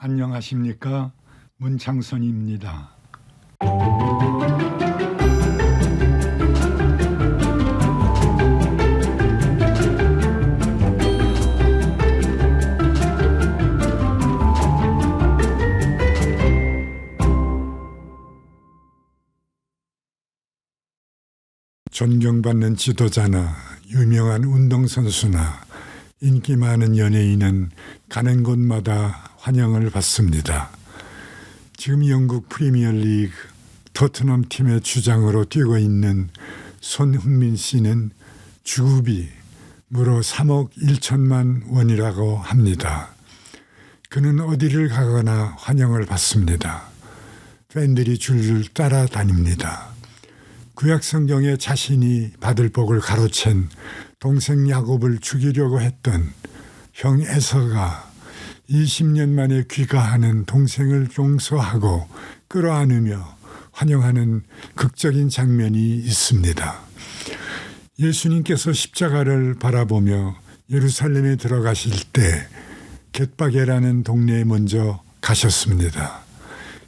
안녕하십니까? 문창선입니다. 존경받는 지도자나 유명한 운동선수나 인기 많은 연예인은 가는 곳마다 환영을 받습니다. 지금 영국 프리미어리그 토트넘 팀의 주장으로 뛰고 있는 손흥민 씨는 주급이 무려 3억 1천만 원이라고 합니다. 그는 어디를 가거나 환영을 받습니다. 팬들이 줄줄 따라다닙니다. 구약 성경에 자신이 받을 복을 가로챈 동생 야곱을 죽이려고 했던 형 에서가 20년 만에 귀가하는 동생을 용서하고 끌어안으며 환영하는 극적인 장면이 있습니다. 예수님께서 십자가를 바라보며 예루살렘에 들어가실 때 겟바게라는 동네에 먼저 가셨습니다.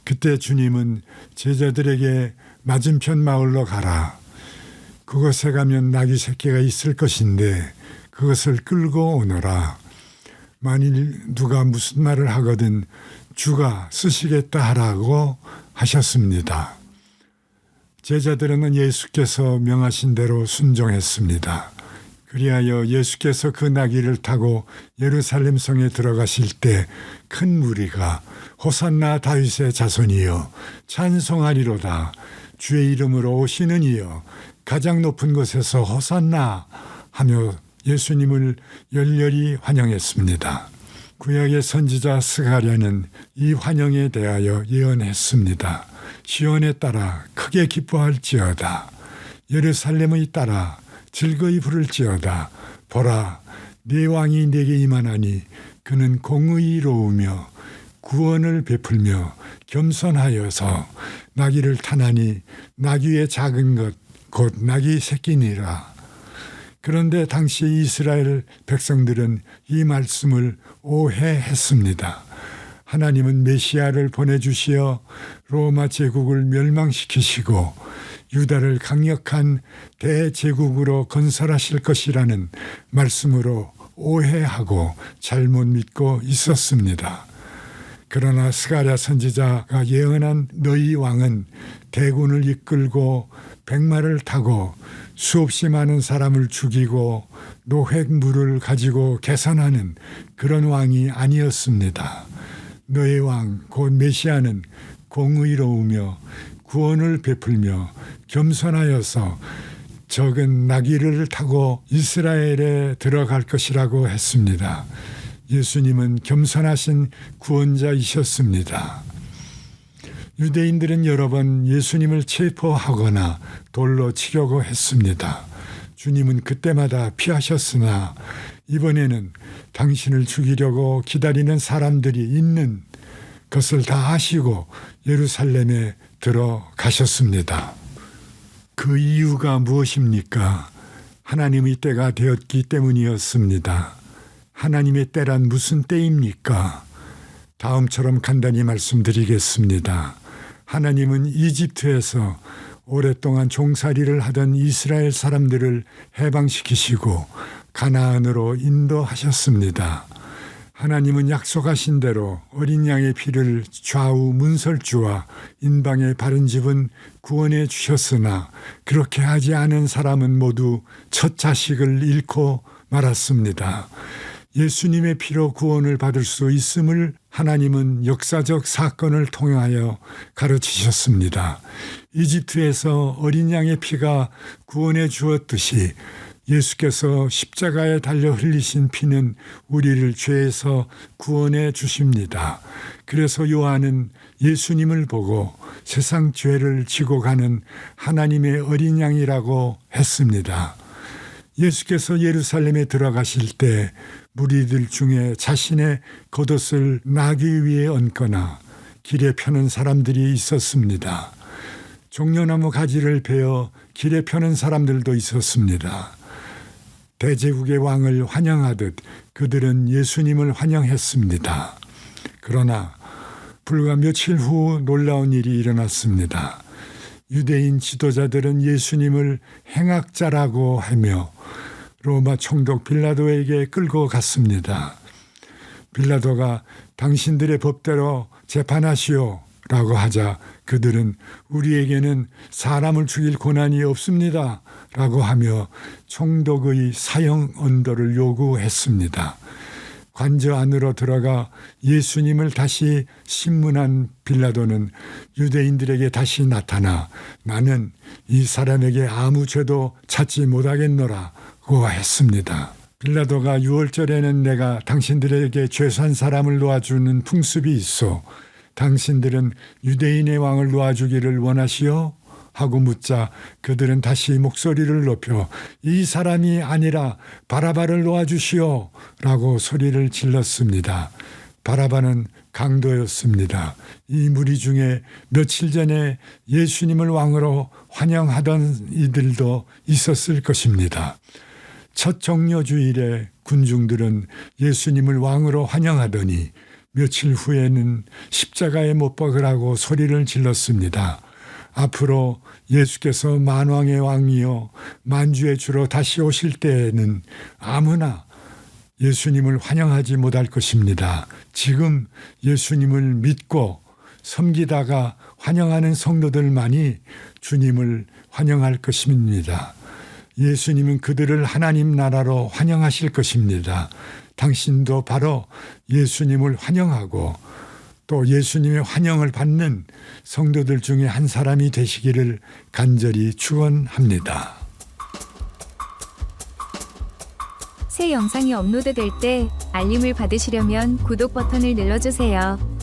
그때 주님은 제자들에게 맞은편 마을로 가라. 그곳에 가면 나귀 새끼가 있을 것인데 그것을 끌고 오너라. 만일 누가 무슨 말을 하거든 주가 쓰시겠다 하라고 하셨습니다. 제자들은 예수께서 명하신 대로 순종했습니다. 그리하여 예수께서 그 나귀를 타고 예루살렘 성에 들어가실 때 큰 무리가 호산나 다윗의 자손이여 찬송하리로다. 주의 이름으로 오시는 이여 가장 높은 곳에서 호산나 하며 예수님을 열렬히 환영했습니다. 구약의 선지자 스가랴는 이 환영에 대하여 예언했습니다. 시온에 따라 크게 기뻐할지어다. 예루살렘의 따라 즐거이 부를지어다. 보라, 네 왕이 내게 임하나니 그는 공의로우며 구원을 베풀며 겸손하여서 나귀를 타나니 나귀의 작은 것 곧 나귀 새끼니라. 그런데 당시 이스라엘 백성들은 이 말씀을 오해했습니다. 하나님은 메시아를 보내주시어 로마 제국을 멸망시키시고 유다를 강력한 대제국으로 건설하실 것이라는 말씀으로 오해하고 잘못 믿고 있었습니다. 그러나 스가랴 선지자가 예언한 너희 왕은 대군을 이끌고 백마를 타고 수없이 많은 사람을 죽이고 노획물을 가지고 개선하는 그런 왕이 아니었습니다. 너희 왕 곧 메시아는 공의로우며 구원을 베풀며 겸손하여서 적은 나귀를 타고 이스라엘에 들어갈 것이라고 했습니다. 예수님은 겸손하신 구원자이셨습니다. 유대인들은 여러 번 예수님을 체포하거나 돌로 치려고 했습니다. 주님은 그때마다 피하셨으나 이번에는 당신을 죽이려고 기다리는 사람들이 있는 것을 다 아시고 예루살렘에 들어가셨습니다. 그 이유가 무엇입니까? 하나님의 때가 되었기 때문이었습니다. 하나님의 때란 무슨 때입니까? 다음처럼 간단히 말씀드리겠습니다. 하나님은 이집트에서 오랫동안 종살이를 하던 이스라엘 사람들을 해방시키시고 가나안으로 인도하셨습니다. 하나님은 약속하신 대로 어린 양의 피를 좌우 문설주와 인방에 바른 집은 구원해 주셨으나 그렇게 하지 않은 사람은 모두 첫 자식을 잃고 말았습니다. 예수님의 피로 구원을 받을 수 있음을 하나님은 역사적 사건을 통하여 가르치셨습니다. 이집트에서 어린 양의 피가 구원해 주었듯이 예수께서 십자가에 달려 흘리신 피는 우리를 죄에서 구원해 주십니다. 그래서 요한은 예수님을 보고 세상 죄를 지고 가는 하나님의 어린 양이라고 했습니다. 예수께서 예루살렘에 들어가실 때 무리들 중에 자신의 겉옷을 나귀 위에 얹거나 길에 펴는 사람들이 있었습니다. 종려나무 가지를 베어 길에 펴는 사람들도 있었습니다. 대제국의 왕을 환영하듯 그들은 예수님을 환영했습니다. 그러나 불과 며칠 후 놀라운 일이 일어났습니다. 유대인 지도자들은 예수님을 행악자라고 하며 로마 총독 빌라도에게 끌고 갔습니다. 빌라도가 당신들의 법대로 재판하시오 라고 하자 그들은 우리에게는 사람을 죽일 권한이 없습니다 라고 하며 총독의 사형 언도를 요구했습니다. 관저 안으로 들어가 예수님을 다시 신문한 빌라도는 유대인들에게 다시 나타나 나는 이 사람에게 아무 죄도 찾지 못하겠노라고 했습니다. 빌라도가 유월절에는 내가 당신들에게 죄산 사람을 놓아주는 풍습이 있어 당신들은 유대인의 왕을 놓아주기를 원하시오? 하고 묻자 그들은 다시 목소리를 높여 이 사람이 아니라 바라바를 놓아주시오 라고 소리를 질렀습니다. 바라바는 강도였습니다. 이 무리 중에 며칠 전에 예수님을 왕으로 환영하던 이들도 있었을 것입니다. 첫 정료주일에 군중들은 예수님을 왕으로 환영하더니 며칠 후에는 십자가에 못 박으라고 소리를 질렀습니다. 앞으로 예수께서 만왕의 왕이요 만주의 주로 다시 오실 때에는 아무나 예수님을 환영하지 못할 것입니다. 지금 예수님을 믿고 섬기다가 환영하는 성도들만이 주님을 환영할 것입니다. 예수님은 그들을 하나님 나라로 환영하실 것입니다. 당신도 바로 예수님을 환영하고 또 예수님의 환영을 받는 성도들 중에 한 사람이 되시기를 간절히 축원합니다. 새 영상이 업로드될 때 알림을 받으시려면 구독 버튼을 눌러주세요.